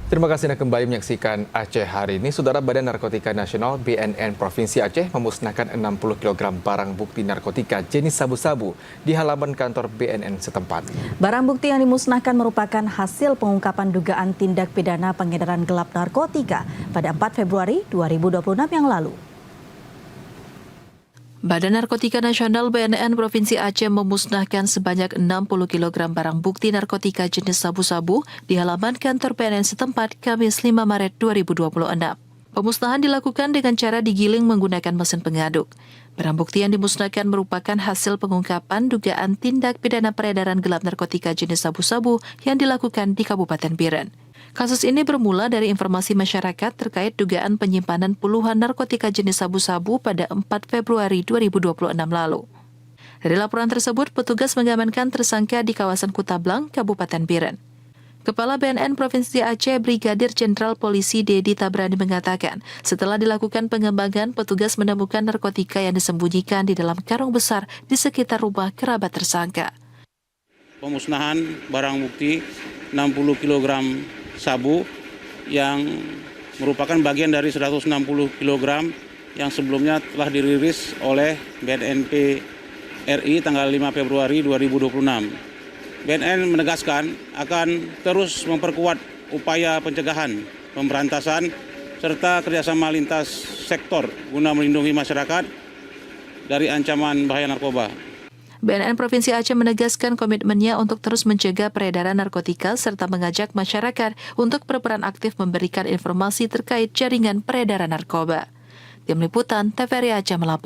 Terima kasih Anda kembali menyaksikan Aceh hari ini. Saudara, Badan Narkotika Nasional BNN Provinsi Aceh memusnahkan 60 kg barang bukti narkotika jenis sabu-sabu di halaman kantor BNN setempat. Barang bukti yang dimusnahkan merupakan hasil pengungkapan dugaan tindak pidana pengedaran gelap narkotika pada 4 Februari 2026 yang lalu. Badan Narkotika Nasional BNN Provinsi Aceh memusnahkan sebanyak 60 kg barang bukti narkotika jenis sabu-sabu di halaman kantor BNN setempat Kamis 5 Maret 2026. Pemusnahan dilakukan dengan cara digiling menggunakan mesin pengaduk. Barang bukti yang dimusnahkan merupakan hasil pengungkapan dugaan tindak pidana peredaran gelap narkotika jenis sabu-sabu yang dilakukan di Kabupaten Biren. Kasus ini bermula dari informasi masyarakat terkait dugaan penyimpanan puluhan narkotika jenis sabu-sabu pada 4 Februari 2026 lalu. Dari laporan tersebut, petugas mengamankan tersangka di kawasan Kutablang, Kabupaten Biren. Kepala BNN Provinsi Aceh Brigadir Jenderal Polisi Dedi Tabrani mengatakan, setelah dilakukan pengembangan, petugas menemukan narkotika yang disembunyikan di dalam karung besar di sekitar rumah kerabat tersangka. Pemusnahan barang bukti 60 kg sabu yang merupakan bagian dari 160 kg yang sebelumnya telah dirilis oleh BNNP RI tanggal 5 Februari 2026. BNN menegaskan akan terus memperkuat upaya pencegahan, pemberantasan, serta kerjasama lintas sektor guna melindungi masyarakat dari ancaman bahaya narkoba. BNN Provinsi Aceh menegaskan komitmennya untuk terus mencegah peredaran narkotika serta mengajak masyarakat untuk berperan aktif memberikan informasi terkait jaringan peredaran narkoba. Tim Liputan TVRI Aceh melapor.